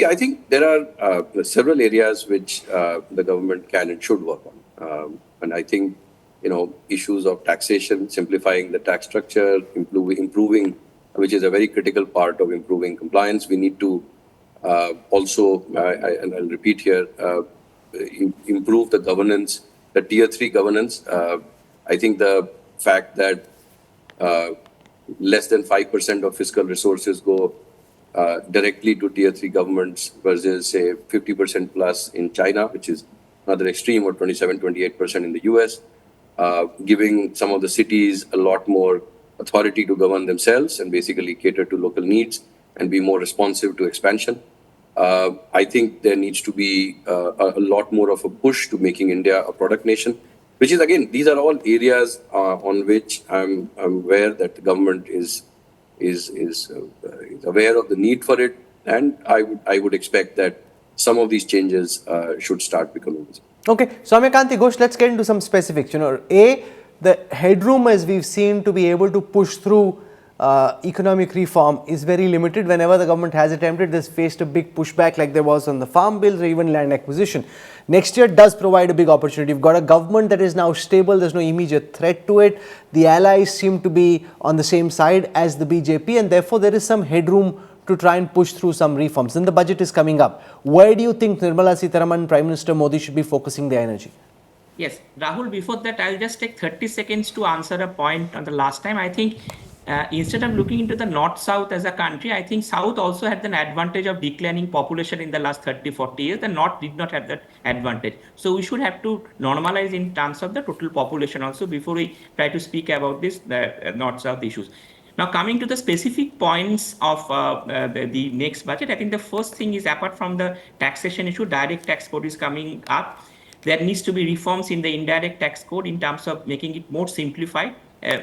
I think there are several areas which the government can and should work on. And I think, issues of taxation, simplifying the tax structure, improving, which is a very critical part of improving compliance. We need to also, and I'll repeat here, improve the governance, the tier 3 governance. I think the fact that less than 5% of fiscal resources go directly to tier 3 governments versus, say, 50% plus in China, which is another extreme, or 27, 28% in the US, giving some of the cities a lot more authority to govern themselves and basically cater to local needs and be more responsive to expansion. I think there needs to be a lot more of a push to making India a product nation, which is, again, these are all areas on which I'm aware that the government is aware of the need for it, and I would expect that some of these changes should start becoming visible. Okay, Soumya Kanti Ghosh, let's get into some specifics. The headroom, as we've seen, to be able to push through economic reform is very limited. Whenever the government has attempted this, faced a big pushback like there was on the farm bills or even land acquisition. Next year does provide a big opportunity. You've got a government that is now stable, there's no immediate threat to it. The allies seem to be on the same side as the BJP, and therefore there is some headroom to try and push through some reforms. Then the budget is coming up. Where do you think Nirmala Sitharaman, Prime Minister Modi should be focusing their energy? Yes, Rahul, before that, I'll just take 30 seconds to answer a point on the last time. I think instead of looking into the North-South as a country, I think South also had an advantage of declining population in the last 30, 40 years. The North did not have that advantage. So we should have to normalize in terms of the total population also before we try to speak about this North-South issues. Now, coming to the specific points of the next budget, I think the first thing is, apart from the taxation issue, direct tax code is coming up. There needs to be reforms in the indirect tax code in terms of making it more simplified.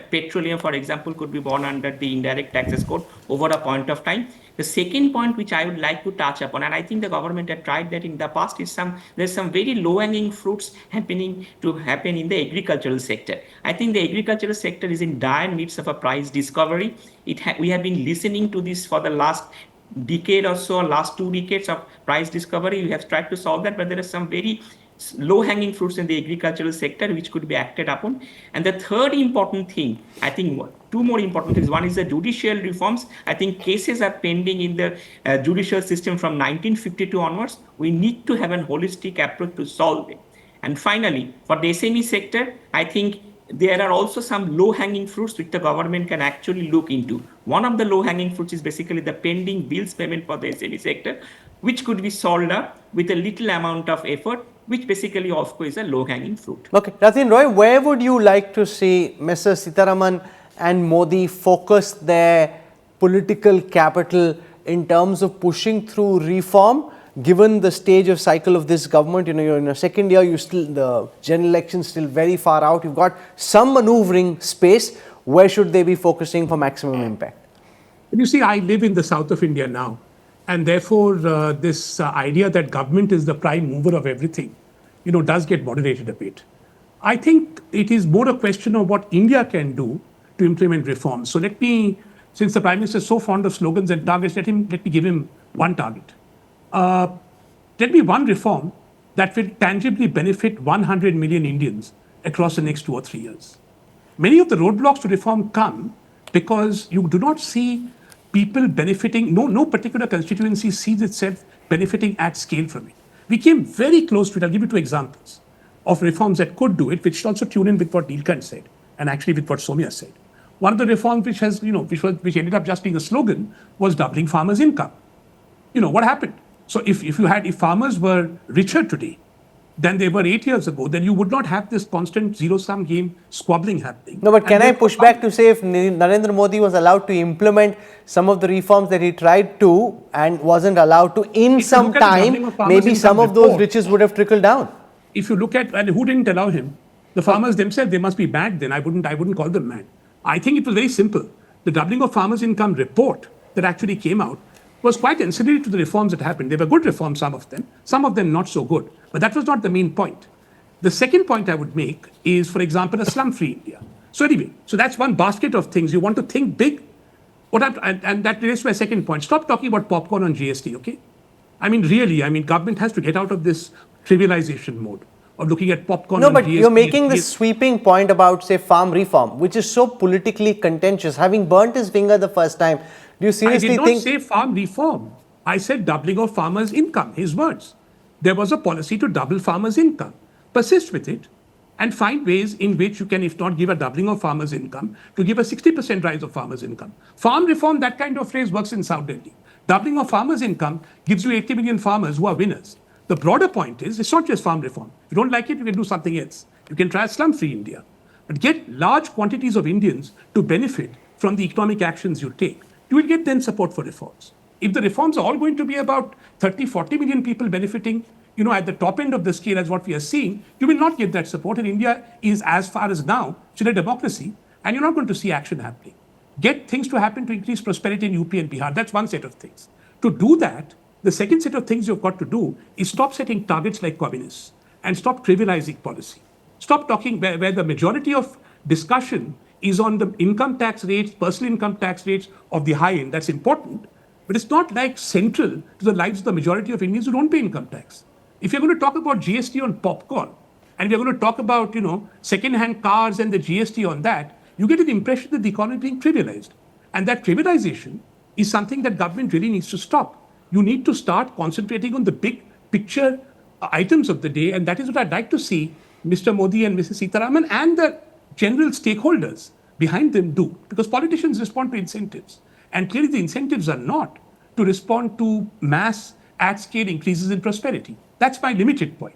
Petroleum, for example, could be borne under the indirect taxes code over a point of time. The second point which I would like to touch upon, and I think the government had tried that in the past, is there's some very low-hanging fruits happen in the agricultural sector. I think the agricultural sector is in dire needs of a price discovery. We have been listening to this for the last decade or so, last 2 decades of price discovery. We have tried to solve that, but there are some very low-hanging fruits in the agricultural sector which could be acted upon. And the third important thing, I think 2 more important things. One is the judicial reforms. I think cases are pending in the judicial system from 1952 onwards. We need to have a holistic approach to solve it. And finally, for the SME sector, I think there are also some low-hanging fruits which the government can actually look into. One of the low-hanging fruits is basically the pending bills payment for the SME sector, which could be solved up with a little amount of effort, which basically, of course, is a low-hanging fruit. Okay, Rathin Roy, where would you like to see Mr. Sitharaman and Modi focus their political capital in terms of pushing through reform, given the stage of cycle of this government? You're in a second year, the general election is still very far out. You've got some maneuvering space. Where should they be focusing for maximum impact? You see, I live in the south of India now. And therefore, this idea that government is the prime mover of everything, does get moderated a bit. I think it is more a question of what India can do to implement reforms. So since the Prime Minister is so fond of slogans and targets, let me give him one target. Let me one reform that will tangibly benefit 100 million Indians across the next 2 or 3 years. Many of the roadblocks to reform come because you do not see people benefiting, no particular constituency sees itself benefiting at scale from it. We came very close to it. I'll give you 2 examples of reforms that could do it, which should also tune in with what Neelkanth said, and actually with what Soumya said. One of the reforms which ended up just being a slogan was doubling farmers' income. What happened? So if farmers were richer today than they were 8 years ago, then you would not have this constant zero-sum game squabbling happening. No, but can I push back to say, if Narendra Modi was allowed to implement some of the reforms that he tried to and wasn't allowed to in some time, maybe some of those riches would have trickled down? If you look at, and who didn't allow him? The farmers themselves, they must be mad then. I wouldn't call them mad. I think it was very simple. The doubling of farmers' income report that actually came out was quite ancillary to the reforms that happened. They were good reforms, some of them not so good. But that was not the main point. The second point I would make is, for example, a slum-free India. So anyway, that's one basket of things. You want to think big, and that relates to my second point. Stop talking about popcorn on GST, okay? I mean, really, I mean, government has to get out of this trivialization mode of looking at popcorn. No, on but you're GST, making this sweeping point about, say, farm reform, which is so politically contentious. Having burnt his finger the first time, do you I seriously did not think? say farm reform. I said doubling of farmers' income, his words. There was a policy to double farmers' income. Persist with it and find ways in which you can, if not give a doubling of farmers' income, to give a 60% rise of farmers' income. Farm reform, that kind of phrase works in South Delhi. Doubling of farmers' income gives you 80 million farmers who are winners. The broader point is, it's not just farm reform. If you don't like it, you can do something else. You can try slum-free India. But get large quantities of Indians to benefit from the economic actions you take. You will get then support for reforms. If the reforms are all going to be about 30, 40 million people benefiting, at the top end of the scale as what we are seeing, you will not get that support. And India is, as far as now, still a democracy, and you're not going to see action happening. Get things to happen to increase prosperity in UP and Bihar. That's one set of things. To do that, the second set of things you've got to do is stop setting targets like communists and stop trivializing policy. Stop talking where the majority of discussion is on the income tax rates, personal income tax rates of the high end. That's important, but it's not like central to the lives of the majority of Indians who don't pay income tax. If you're going to talk about GST on popcorn, and we're going to talk about, second-hand cars and the GST on that, you get an impression that the economy is being trivialized. And that trivialization is something that government really needs to stop. You need to start concentrating on the big picture items of the day, and that is what I'd like to see Mr. Modi and Mrs. Sitaraman and the general stakeholders behind them do. Because politicians respond to incentives. And clearly the incentives are not to respond to mass at-scale increases in prosperity. That's my limited point.